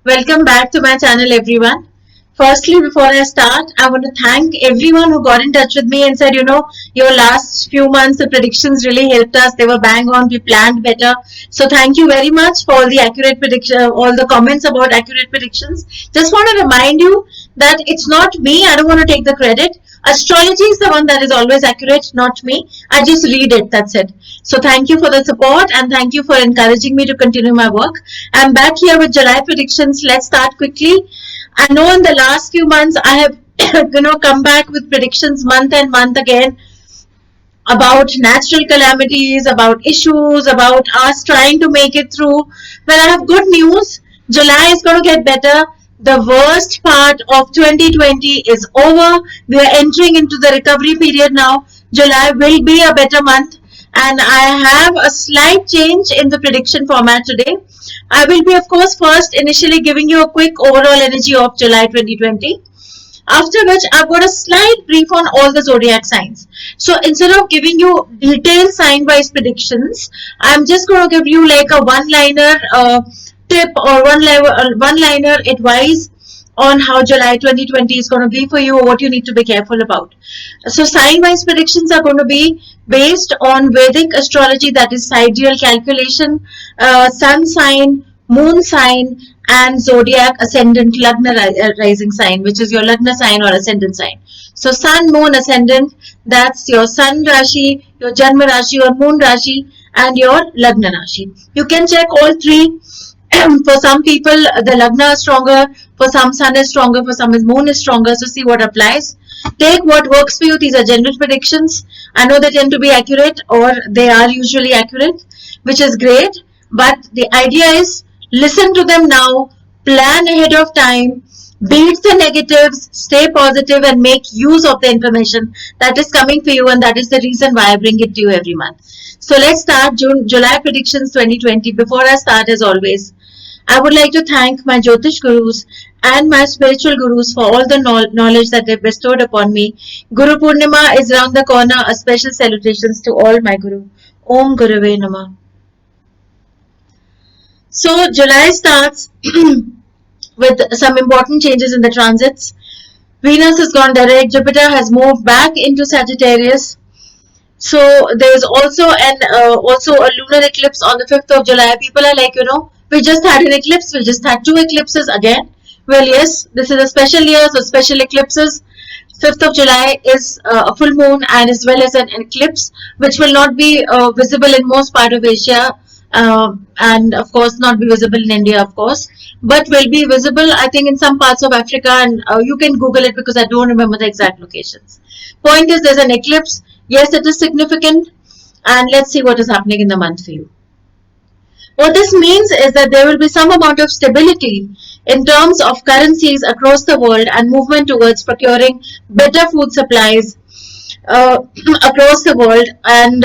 Welcome back to my channel, everyone. Firstly, before I start, I want to thank everyone who got in touch with me and said, your last few months, the predictions really helped us. They were bang on. We planned better. So thank you very much for all the accurate prediction, all the comments about accurate predictions. Just want to remind you that it's not me. I don't want to take the credit. Astrology is the one that is always accurate, not me. I just read it. That's it. So thank you for the support and thank you for encouraging me to continue my work. I'm back here with July predictions. Let's start quickly. I know in the last few months I have come back with predictions month and month again about natural calamities, about issues, about us trying to make it through. Well, I have good news. July is going to get better. The worst part of 2020 is over. We are entering into the recovery period now. July will be a better month. And I have a slight change in the prediction format today. I will be, of course, first initially giving you a quick overall energy of July 2020. After which, I've got a slight brief on all the zodiac signs. So instead of giving you detailed sign-wise predictions, I'm just going to give you like a one-liner tip or one-liner advice on how July 2020 is going to be for you or what you need to be careful about. So sign-wise predictions are going to be based on Vedic astrology, that is sidereal calculation, sun sign, moon sign, and zodiac ascendant lagna rising sign, which is your lagna sign or ascendant sign. So sun, moon, ascendant, that's your sun rashi, your janma rashi or moon rashi, and your lagna rashi. You can check all three. For some people, the lagna is stronger, for some sun is stronger, for some moon is stronger, so see what applies. Take what works for you. These are general predictions. I know they tend to be accurate, or they are usually accurate, which is great, but the idea is listen to them now, plan ahead of time, beat the negatives, stay positive, and make use of the information that is coming for you, and that is the reason why I bring it to you every month. So let's start July predictions 2020. Before I start, as always, I would like to thank my Jyotish Gurus and my spiritual gurus for all the knowledge that they've bestowed upon me. Guru Purnima is around the corner. A special salutations to all my Guru. Om Gurave Namah. So July starts with some important changes in the transits. Venus has gone direct. Jupiter has moved back into Sagittarius. So there is also a lunar eclipse on the 5th of July. People are like, we just had an eclipse. We just had two eclipses again. Well, yes, this is a special year, so special eclipses. 5th of July is a full moon and as well as an eclipse, which will not be visible in most part of Asia and of course not be visible in India, of course, but will be visible, I think, in some parts of Africa, and you can Google it because I don't remember the exact locations. Point is, there's an eclipse. Yes, it is significant, and let's see what is happening in the month for you. What this means is that there will be some amount of stability in terms of currencies across the world and movement towards procuring better food supplies across the world. And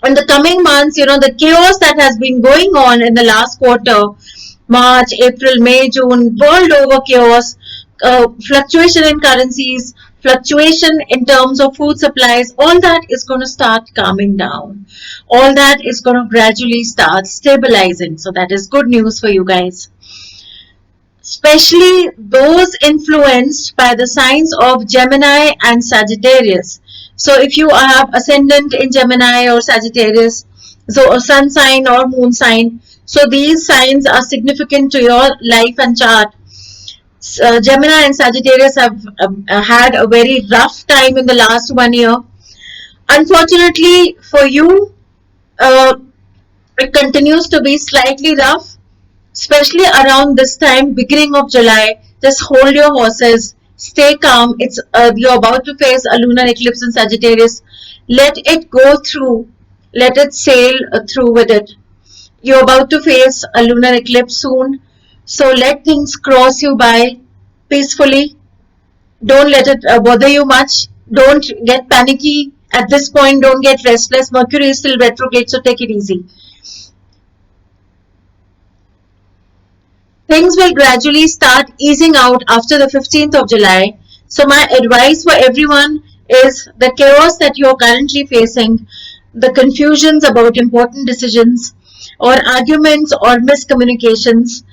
in the coming months, the chaos that has been going on in the last quarter, March, April, May, June, world over chaos, fluctuation in currencies, fluctuation in terms of food supplies, all that is going to start calming down. All that is going to gradually start stabilizing. So that is good news for you guys. Especially those influenced by the signs of Gemini and Sagittarius. So if you have ascendant in Gemini or Sagittarius, so a sun sign or moon sign, so these signs are significant to your life and chart. Gemini and Sagittarius have had a very rough time in the last 1 year. Unfortunately for you, it continues to be slightly rough, especially around this time, beginning of July. Just hold your horses, stay calm. It's you're about to face a lunar eclipse in Sagittarius. Let it go through. Let it sail through with it. You're about to face a lunar eclipse soon. So let things cross you by peacefully. Don't let it bother you much. Don't get panicky at this point. Don't get restless. Mercury is still retrograde, so take it easy. Things will gradually start easing out after the 15th of July. So my advice for everyone is the chaos that you're currently facing, the confusions about important decisions or arguments or miscommunications,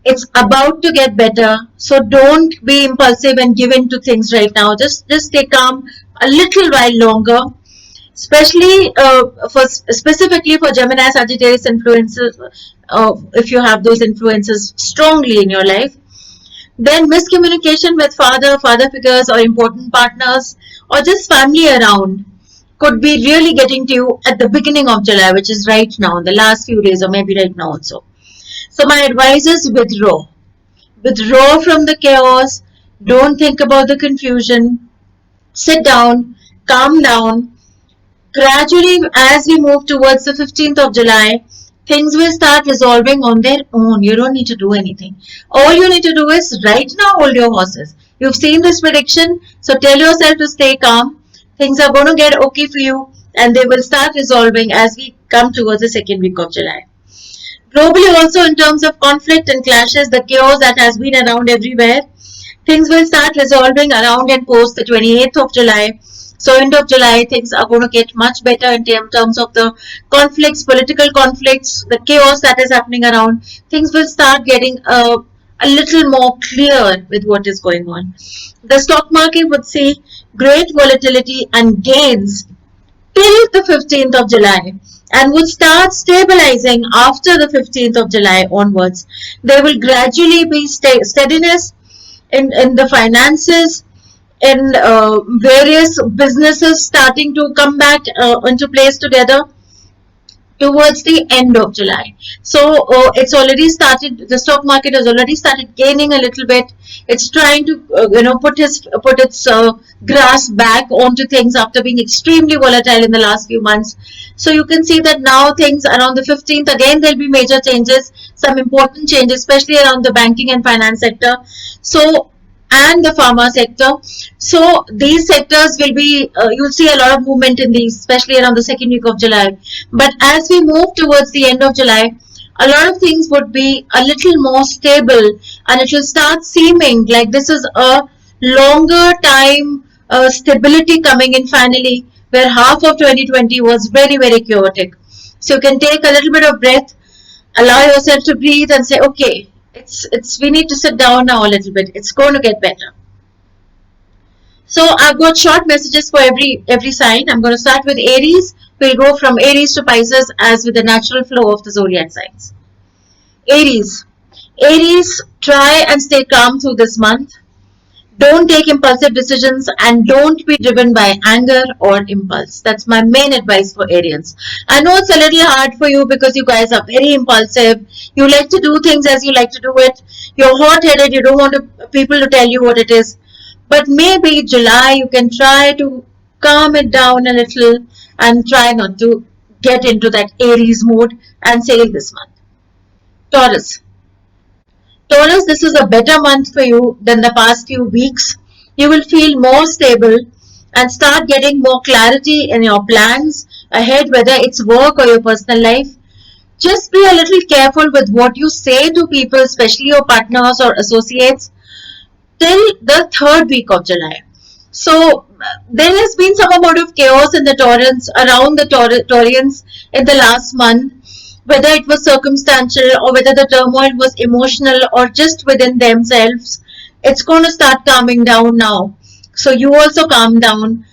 It's about to get better, so don't be impulsive and give in to things right now. Just stay calm a little while longer, especially for specifically for Gemini Sagittarius influences. If you have those influences strongly in your life, then miscommunication with father figures or important partners or just family around could be really getting to you at the beginning of July, which is right now, the last few days, or maybe right now also. So my advice is withdraw. Withdraw from the chaos. Don't think about the confusion. Sit down, calm down. Gradually, as we move towards the 15th of July, things will start resolving on their own. You don't need to do anything. All you need to do is right now hold your horses. You've seen this prediction, so tell yourself to stay calm. Things are going to get okay for you, and they will start resolving as we come towards the second week of July. Globally, also in terms of conflict and clashes, the chaos that has been around everywhere, things will start resolving around and post the 28th of July. So end of July, things are going to get much better in terms of the conflicts, political conflicts, the chaos that is happening around. Things will start getting a little more clear with what is going on. The stock market would see great volatility and gains till the 15th of July and would start stabilizing after the 15th of July onwards. There will gradually be steadiness in the finances, in various businesses starting to come back into place together towards the end of July. So it's already started. The stock market has already started gaining a little bit. It's trying to put its grasp back onto things after being extremely volatile in the last few months. So you can see that now things around the 15th, again there'll be major changes, some important changes, especially around the banking and finance sector. So and the pharma sector. So these sectors will be, you'll see a lot of movement in these, especially around the second week of July. But as we move towards the end of July, a lot of things would be a little more stable and it will start seeming like this is a longer time stability coming in finally, where half of 2020 was very, very chaotic. So you can take a little bit of breath, allow yourself to breathe and say, okay, we need to sit down now a little bit. It's going to get better. So I've got short messages for every sign. I'm going to start with Aries. We'll go from Aries to Pisces as with the natural flow of the zodiac signs. Aries. Aries, try and stay calm through this month. Don't take impulsive decisions and don't be driven by anger or impulse. That's my main advice for Arians. I know it's a little hard for you because you guys are very impulsive. You like to do things as you like to do it. You're hot-headed. You don't want people to tell you what it is. But maybe July you can try to calm it down a little and try not to get into that Aries mood and sail this month. Taurus. Taurus, this is a better month for you than the past few weeks. You will feel more stable and start getting more clarity in your plans ahead, whether it's work or your personal life. Just be a little careful with what you say to people, especially your partners or associates, till the third week of July. So there has been some amount of chaos in the Taurans, around the Taurians in the last month, whether it was circumstantial or whether the turmoil was emotional or just within themselves. It's going to start calming down now. So you also calm down.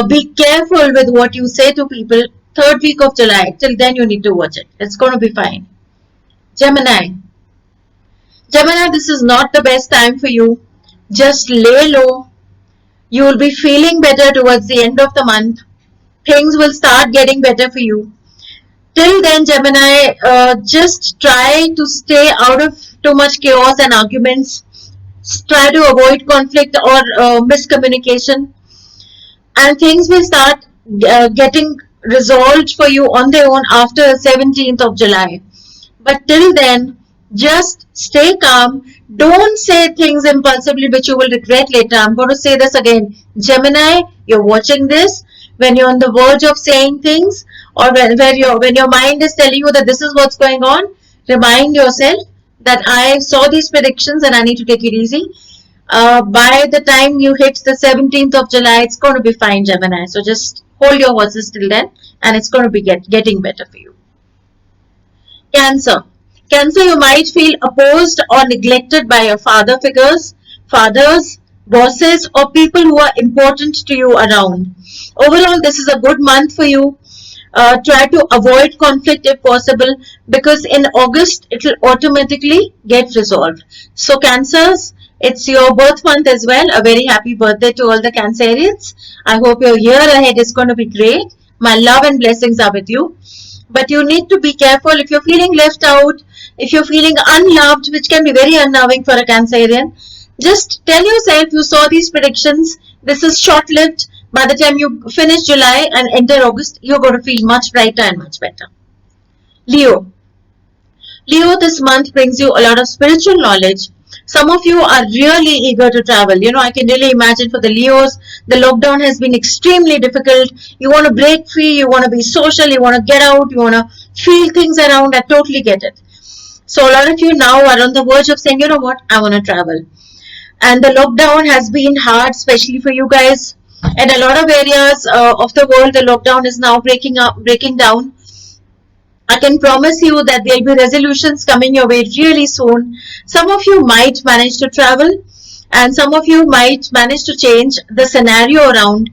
Be careful with what you say to people. Third week of July. Till then you need to watch it. It's going to be fine. Gemini. Gemini, this is not the best time for you. Just lay low. You will be feeling better towards the end of the month. Things will start getting better for you. Till then, Gemini, just try to stay out of too much chaos and arguments. Try to avoid conflict or miscommunication. And things will start getting resolved for you on their own after the 17th of July. But till then, just stay calm. Don't say things impulsively which you will regret later. I'm going to say this again. Gemini, you're watching this. When you're on the verge of saying things, or when your mind is telling you that this is what's going on, remind yourself that I saw these predictions and I need to take it easy. By the time you hit the 17th of July, it's going to be fine, Gemini. So just hold your horses till then and it's going to be getting better for you. Cancer. Cancer, you might feel opposed or neglected by your father figures, fathers, bosses, or people who are important to you around. Overall, this is a good month for you. Try to avoid conflict if possible, because in August it will automatically get resolved. So Cancers, it's your birth month as well. A very happy birthday to all the Cancerians. I hope your year ahead is going to be great. My love and blessings are with you. But you need to be careful if you're feeling left out, if you're feeling unloved, which can be very unnerving for a Cancerian. Just tell yourself you saw these predictions. This is short lived. By the time you finish July and enter August, you're going to feel much brighter and much better. Leo. Leo, this month brings you a lot of spiritual knowledge. Some of you are really eager to travel. I can really imagine for the Leos, the lockdown has been extremely difficult. You want to break free, you want to be social, you want to get out, you want to feel things around. I totally get it. So a lot of you now are on the verge of saying, you know what, I want to travel. And the lockdown has been hard, especially for you guys. In a lot of areas of the world, the lockdown is now breaking down. I can promise you that there'll be resolutions coming your way really soon. Some of you might manage to travel, and some of you might manage to change the scenario around,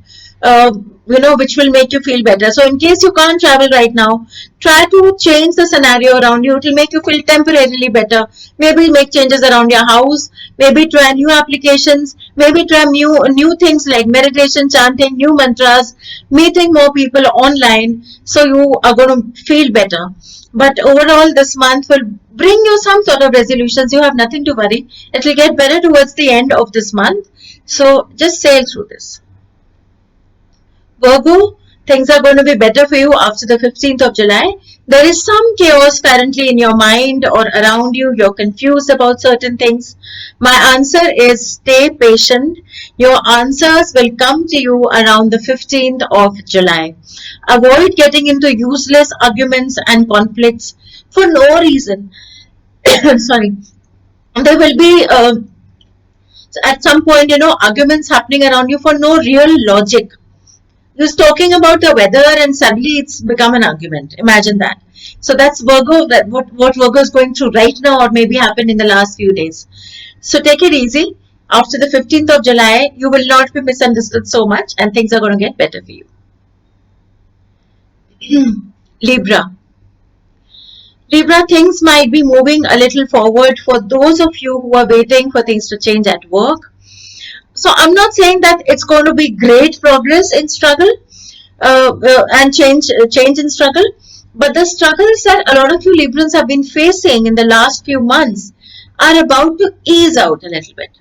which will make you feel better. So in case you can't travel right now, try to change the scenario around you. It will make you feel temporarily better. Maybe make changes around your house. Maybe try new applications. Maybe try new things like meditation, chanting, new mantras, meeting more people online. So you are going to feel better. But overall, this month will bring you some sort of resolutions. You have nothing to worry. It will get better towards the end of this month. So just sail through this. Virgo, things are going to be better for you after the 15th of July. There is some chaos currently in your mind or around you. You're confused about certain things. My answer is stay patient. Your answers will come to you around the 15th of July. Avoid getting into useless arguments and conflicts for no reason. Sorry. There will be at some point, arguments happening around you for no real logic. Just talking about the weather and suddenly it's become an argument. Imagine that. So that's Virgo, what Virgo is going through right now or maybe happened in the last few days. So take it easy. After the 15th of July, you will not be misunderstood so much and things are going to get better for you. Libra. Libra, things might be moving a little forward for those of you who are waiting for things to change at work. So I'm not saying that it's going to be great progress in struggle and change in struggle, but the struggles that a lot of you Librans have been facing in the last few months are about to ease out a little bit.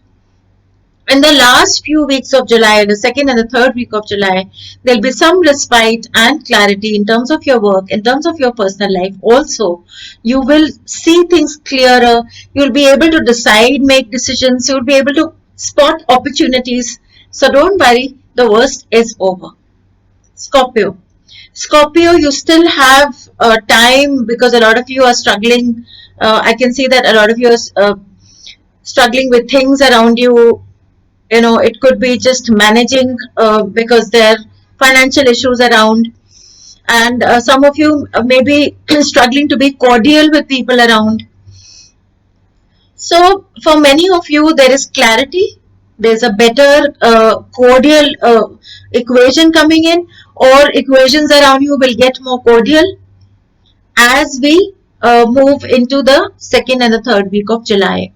In the last few weeks of July, the second and the third week of July, there'll be some respite and clarity in terms of your work, in terms of your personal life. Also, you will see things clearer. You'll be able to decide, make decisions. You'll be able to spot opportunities. So don't worry, the worst is over. Scorpio. Scorpio, you still have time because a lot of you are struggling. I can see that a lot of you are struggling with things around you. It could be just managing because there are financial issues around. And some of you may be struggling to be cordial with people around. So for many of you, there is clarity. There's a better cordial equation coming in, or equations around you will get more cordial as we move into the second and the third week of July.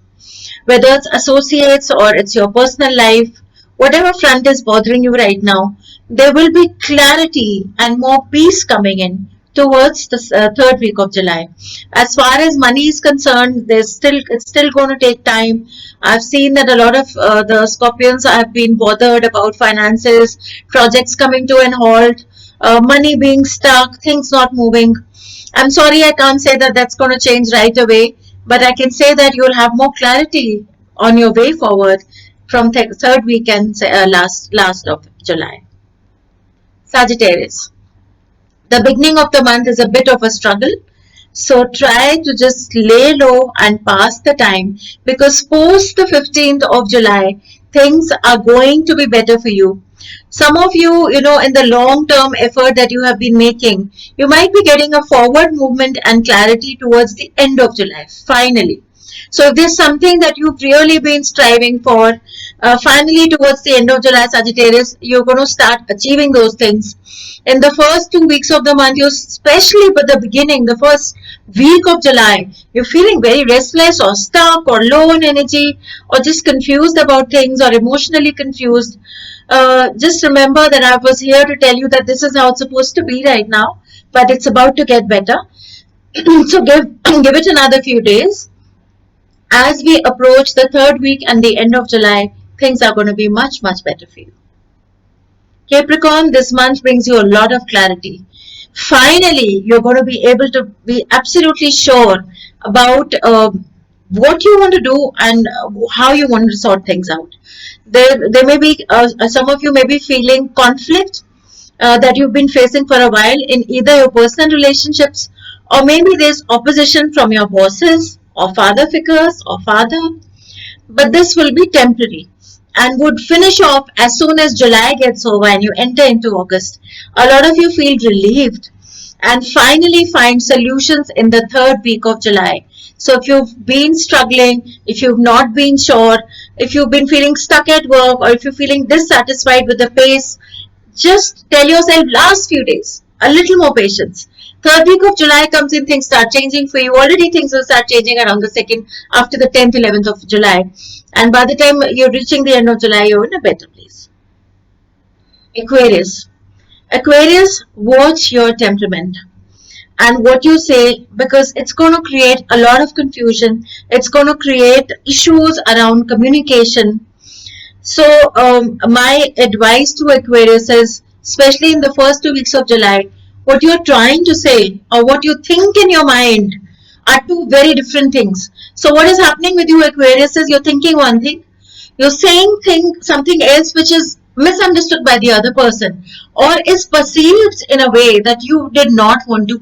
Whether it's associates or it's your personal life, whatever front is bothering you right now, there will be clarity and more peace coming in towards the third week of July. As far as money is concerned, it's still going to take time. I've seen that a lot of the Scorpions have been bothered about finances, projects coming to an halt, money being stuck, things not moving. I'm sorry, I can't say that that's going to change right away, but I can say that you'll have more clarity on your way forward from third weekend, last of July. Sagittarius. The beginning of the month is a bit of a struggle. So try to just lay low and pass the time, because post the 15th of July, things are going to be better for you. Some of you, in the long term effort that you have been making, you might be getting a forward movement and clarity towards the end of July, finally. So if there's something that you've really been striving for, finally towards the end of July, Sagittarius, you're going to start achieving those things. In the first 2 weeks of the month, you especially but the beginning, the first week of July, you're feeling very restless or stuck or low on energy or just confused about things or emotionally confused. Just remember that I was here to tell you that this is how it's supposed to be right now, but it's about to get better. So give it another few days. As we approach the third week and the end of July, things are going to be much, much better for you. Capricorn, this month brings you a lot of clarity. Finally, you're going to be able to be absolutely sure about what you want to do and how you want to sort things out. There may be, some of you may be feeling conflict that you've been facing for a while in either your personal relationships, or maybe there's opposition from your bosses or father figures or father. But this will be temporary and would finish off as soon as July gets over and you enter into August. A lot of you feel relieved and finally find solutions in the third week of July. So if you've been struggling, if you've not been sure, if you've been feeling stuck at work, or if you're feeling dissatisfied with the pace, just tell yourself last few days, a little more patience. Third week of July comes in, things start changing for you. Already things will start changing around the 2nd, after the 10th, 11th of July. And by the time you're reaching the end of July, you're in a better place. Aquarius. Aquarius, watch your temperament and what you say, because it's going to create a lot of confusion. It's going to create issues around communication. So my advice to Aquarius is, especially in the first 2 weeks of July, what you're trying to say or what you think in your mind are two very different things. So what is happening with you, Aquarius, is you're thinking one thing, you're saying something else which is misunderstood by the other person or is perceived in a way that you did not want to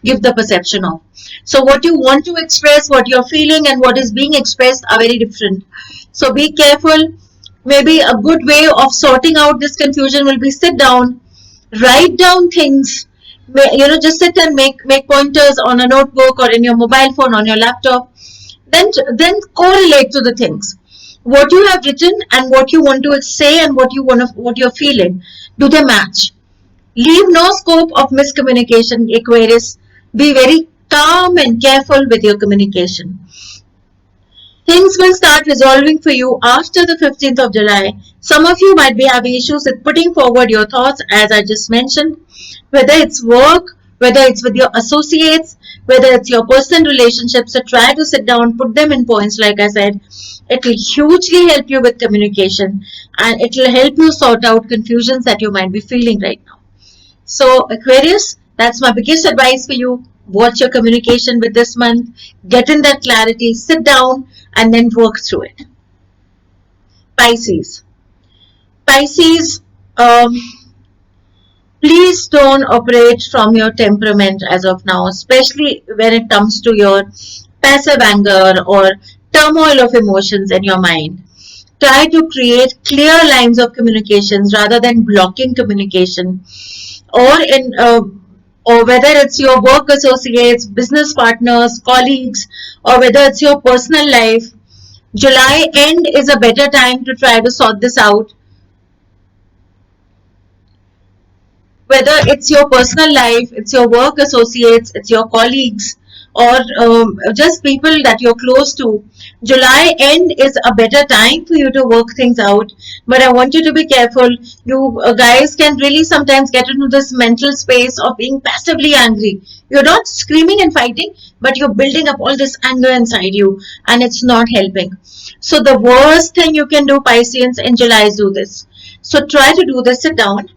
give the perception of. So what you want to express, what you're feeling, and what is being expressed are very different. So be careful. Maybe a good way of sorting out this confusion will be sit down, write down things. Just sit and make pointers on a notebook or in your mobile phone, on your laptop. Then correlate to the things. What you have written and what you want to say and what you're feeling, do they match? Leave no scope of miscommunication, Aquarius. Be very calm and careful with your communication. Things will start resolving for you after the 15th of July. Some of you might be having issues with putting forward your thoughts, as I just mentioned, whether it's work, whether it's with your associates, whether it's your personal relationships. So try to sit down, put them in points, like I said. It will hugely help you with communication and it will help you sort out confusions that you might be feeling right now. So Aquarius, that's my biggest advice for you. Watch your communication with this month, get in that clarity, sit down and then work through it. Pisces. Pisces, please don't operate from your temperament as of now, especially when it comes to your passive anger or turmoil of emotions in your mind. Try to create clear lines of communications rather than blocking communication, or whether it's your work associates, business partners, colleagues, or whether it's your personal life. July end is a better time to try to sort this out. Whether it's your personal life, it's your work associates, it's your colleagues, or just people that you're close to, July end is a better time for you to work things out. But I want you to be careful. You guys can really sometimes get into this mental space of being passively angry. You're not screaming and fighting, but you're building up all this anger inside you and it's not helping. So the worst thing you can do, Pisceans, in July is do this. So try to do this, sit down.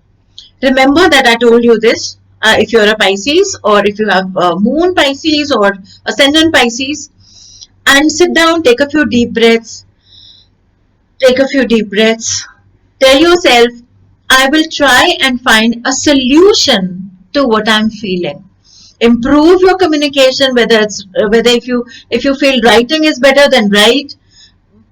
Remember that I told you this. If you're a Pisces or if you have moon Pisces or ascendant Pisces, and sit down, take a few deep breaths. Take a few deep breaths. Tell yourself, I will try and find a solution to what I'm feeling. Improve your communication, whether if you feel writing is better, then write.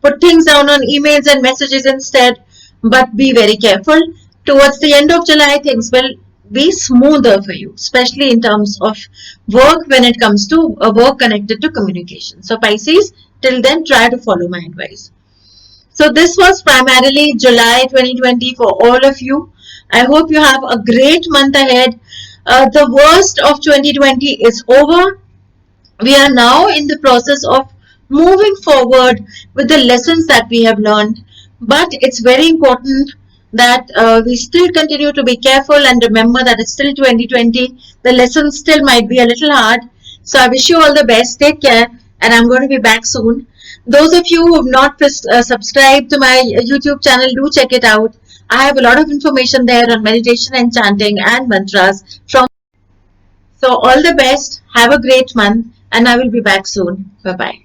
Put things down on emails and messages instead. but be very careful. Towards the end of July, things will be smoother for you, especially in terms of work when it comes to work connected to communication. So Pisces, till then, try to follow my advice. So this was primarily July 2020 for all of you. I hope you have a great month ahead. The worst of 2020 is over. We are now in the process of moving forward with the lessons that we have learned. But it's very important that we still continue to be careful and remember that it's still 2020. The lessons still might be a little hard. So I wish you all the best. Take care, and I'm going to be back soon. Those of you who have not subscribed to my YouTube channel, do check it out. I have a lot of information there on meditation and chanting and mantras from. So all the best. Have a great month, and I will be back soon. Bye bye.